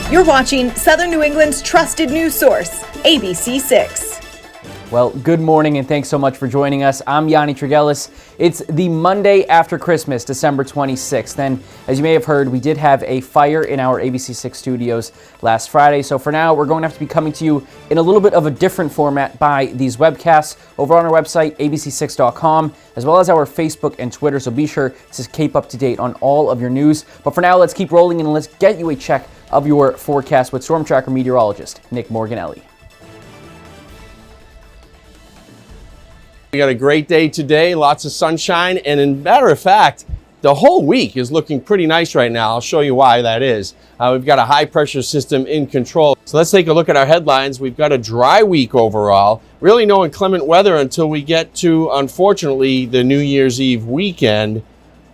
You're watching Southern New England's trusted news source, ABC6. Well, good morning and thanks so much for joining us. I'm Yanni Tregelis. It's the Monday after Christmas, December 26th. And as you may have heard, we did have a fire in our ABC6 studios last Friday. So for now, we're going to have to be coming to you in a little bit of a different format by these webcasts over on our website, abc6.com, as well as our Facebook and Twitter. So be sure to keep up to date on all of your news. But for now, let's keep rolling and let's get you a check of your forecast with Storm Tracker meteorologist Nick Morganelli. We got a great day today, lots of sunshine, and in matter of fact, the whole week is looking pretty nice right now. I'll show you why that is. We've got a high pressure system in control. So let's take a look at our headlines. We've got a dry week overall. Really no inclement weather until we get to, unfortunately, the New Year's Eve weekend.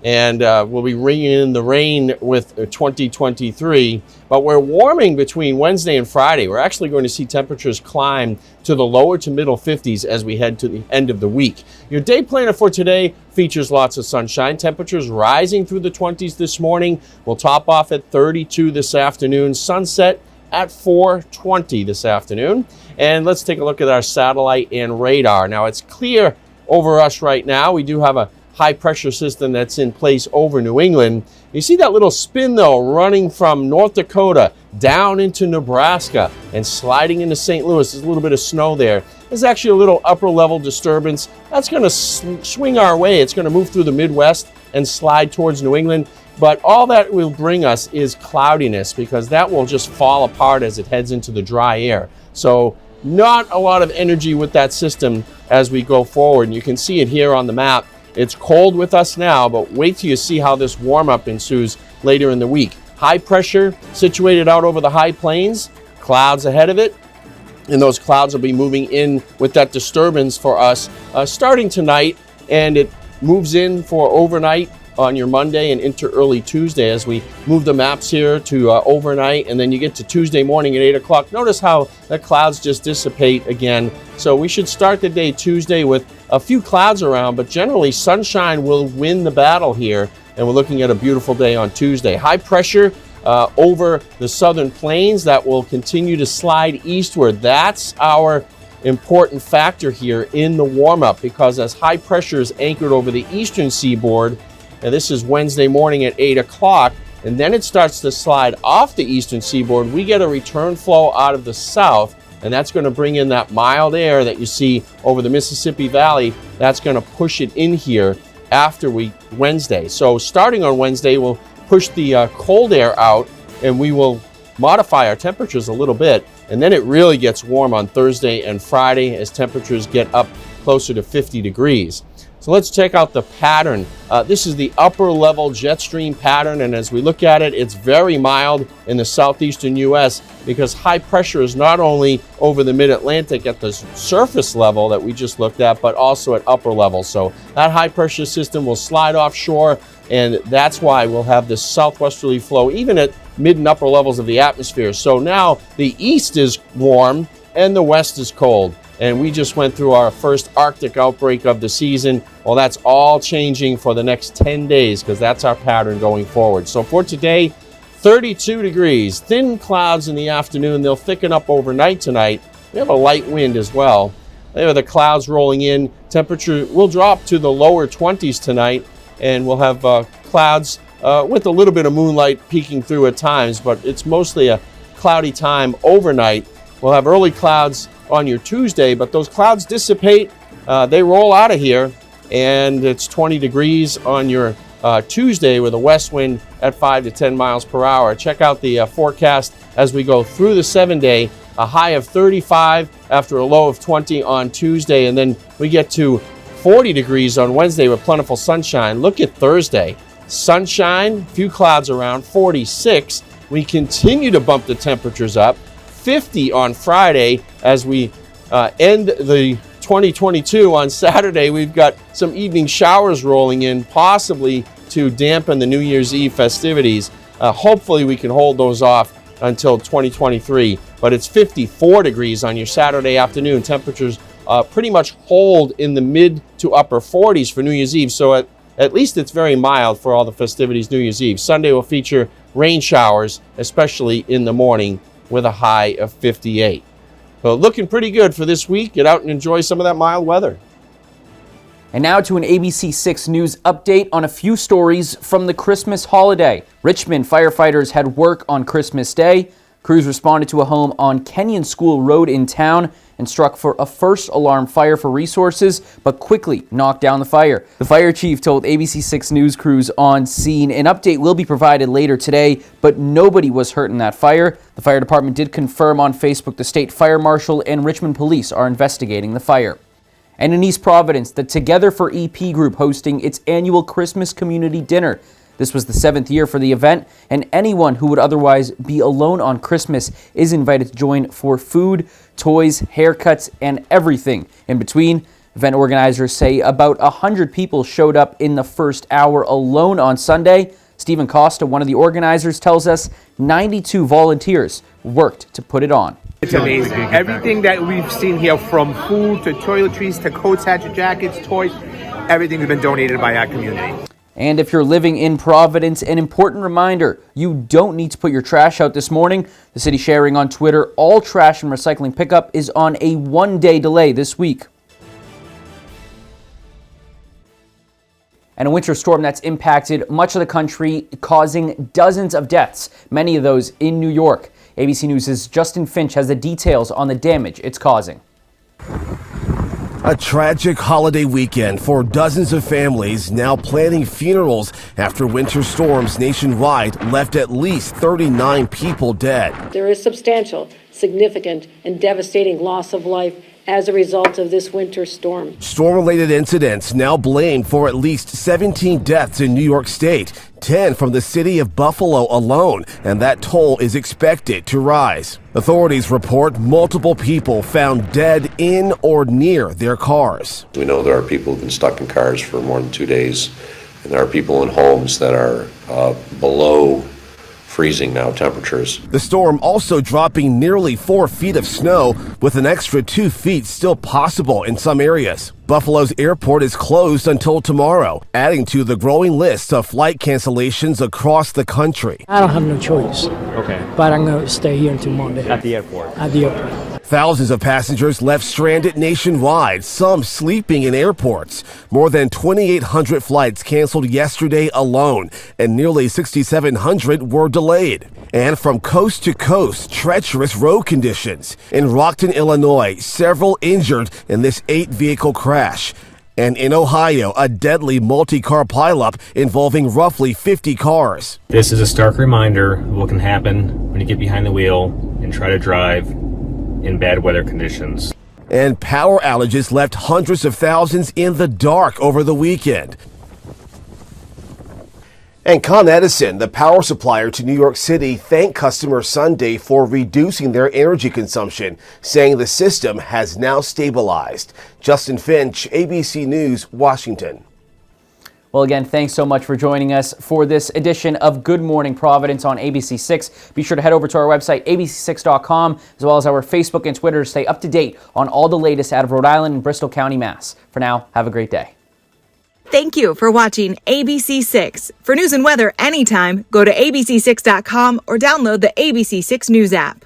And we'll be bringing in the rain with 2023. But we're warming between Wednesday and Friday. We're actually going to see temperatures climb to the lower to middle 50s as we head to the end of the week. Your day planner for today features lots of sunshine. Temperatures rising through the 20s this morning. We'll top off at 32 this afternoon. Sunset at 4:20 this afternoon. And let's take a look at our satellite and radar. Now it's clear over us right now. We do have a high pressure system that's in place over New England. You see that little spin though running from North Dakota down into Nebraska and sliding into St. Louis. There's a little bit of snow there. There's actually a little upper level disturbance that's going to swing our way. It's going to move through the Midwest and slide towards New England. But all that will bring us is cloudiness, because that will just fall apart as it heads into the dry air. So not a lot of energy with that system as we go forward. And you can see it here on the map. It's cold with us now, but wait till you see how this warm-up ensues later in the week. High pressure situated out over the high plains, clouds ahead of it, and those clouds will be moving in with that disturbance for us starting tonight, and it moves in for overnight on your Monday and into early Tuesday as we move the maps here to overnight, and then you get to Tuesday morning at 8 o'clock. Notice how the clouds just dissipate again. So we should start the day Tuesday with a few clouds around, but generally sunshine will win the battle here, and we're looking at a beautiful day on Tuesday. High pressure over the southern plains that will continue to slide eastward. That's our important factor here in the warm-up, because as high pressure is anchored over the eastern seaboard, and this is Wednesday morning at 8 o'clock, and then it starts to slide off the eastern seaboard, we get a return flow out of the south, and that's going to bring in that mild air that you see over the Mississippi Valley. That's going to push it in here after Wednesday. So starting on Wednesday, we'll push the cold air out, and we will modify our temperatures a little bit, and then it really gets warm on Thursday and Friday as temperatures get up closer to 50 degrees. So let's check out the pattern. This is the upper level jet stream pattern, and as we look at it, it's very mild in the southeastern U.S. because high pressure is not only over the mid-Atlantic at the surface level that we just looked at, but also at upper level. So that high pressure system will slide offshore, and that's why we'll have this southwesterly flow even at mid and upper levels of the atmosphere. So now the east is warm and the west is cold. And we just went through our first Arctic outbreak of the season. Well, that's all changing for the next 10 days because that's our pattern going forward. So for today, 32 degrees, thin clouds in the afternoon. They'll thicken up overnight tonight. We have a light wind as well. There are the clouds rolling in. Temperature will drop to the lower 20s tonight, and we'll have clouds with a little bit of moonlight peeking through at times, but it's mostly a cloudy time overnight. We'll have early clouds on your Tuesday, but those clouds dissipate. They roll out of here, and it's 20 degrees on your Tuesday with a west wind at 5 to 10 miles per hour. Check out the forecast as we go through the 7-day. A high of 35 after a low of 20 on Tuesday, and then we get to 40 degrees on Wednesday with plentiful sunshine. Look at Thursday. Sunshine, few clouds around, 46. We continue to bump the temperatures up. 50 on Friday as we end the 2022 on Saturday. We've got some evening showers rolling in, possibly to dampen the New Year's Eve festivities. Hopefully we can hold those off until 2023, but it's 54 degrees on your Saturday afternoon. Temperatures pretty much hold in the mid to upper 40s for New Year's Eve. So at at least it's very mild for all the festivities New Year's Eve. Sunday will feature rain showers, especially in the morning, with a high of 58. Well, looking pretty good for this week. Get out and enjoy some of that mild weather. And now to an ABC 6 News update on a few stories from the Christmas holiday. Richmond firefighters had work on Christmas Day. Crews responded to a home on Kenyon School Road in town and struck for a first alarm fire for resources, but quickly knocked down the fire. The fire chief told ABC 6 News crews on scene an update will be provided later today, but nobody was hurt in that fire. The fire department did confirm on Facebook the state fire marshal and Richmond police are investigating the fire. And in East Providence, the Together for EP group hosting its annual Christmas community dinner. This was the 7th year for the event, and anyone who would otherwise be alone on Christmas is invited to join for food, toys, haircuts, and everything in between. Event organizers say about 100 people showed up in the first hour alone on Sunday. Stephen Costa, one of the organizers, tells us 92 volunteers worked to put it on. It's amazing. Everything that we've seen here, from food to toiletries to coats, hats, jackets, toys, everything has been donated by our community. And if you're living in Providence, an important reminder, you don't need to put your trash out this morning. The city sharing on Twitter, all trash and recycling pickup is on a one-day delay this week. And a winter storm that's impacted much of the country, causing dozens of deaths, many of those in New York. ABC News' Justin Finch has the details on the damage it's causing. A tragic holiday weekend for dozens of families now planning funerals after winter storms nationwide left at least 39 people dead. There is substantial, significant, and devastating loss of life as a result of this winter storm. Storm-related incidents now blamed for at least 17 deaths in New York State, 10 from the city of Buffalo alone, and that toll is expected to rise. Authorities report multiple people found dead in or near their cars. We know there are people who've been stuck in cars for more than 2 days, and there are people in homes that are below freezing now temperatures. The storm also dropping nearly 4 feet of snow, with an extra 2 feet still possible in some areas. Buffalo's airport is closed until tomorrow, adding to the growing list of flight cancellations across the country. I don't have no choice. Okay. But I'm going to stay here until Monday. At the airport? At the airport. Thousands of passengers left stranded nationwide, some sleeping in airports. More than 2,800 flights canceled yesterday alone, and nearly 6,700 were delayed. And from coast to coast, treacherous road conditions. In Rockton, Illinois, several injured in this 8-vehicle crash. And in Ohio, a deadly multi-car pileup involving roughly 50 cars. This is a stark reminder of what can happen when you get behind the wheel and try to drive in bad weather conditions. And power outages left hundreds of thousands in the dark over the weekend. And Con Edison, the power supplier to New York City, thanked customers Sunday for reducing their energy consumption, saying the system has now stabilized. Justin Finch, ABC News, Washington. Well, again, thanks so much for joining us for this edition of Good Morning Providence on ABC 6. Be sure to head over to our website, abc6.com, as well as our Facebook and Twitter to stay up to date on all the latest out of Rhode Island and Bristol County, Mass. For now, have a great day. Thank you for watching ABC 6. For news and weather anytime, go to abc6.com or download the ABC 6 News app.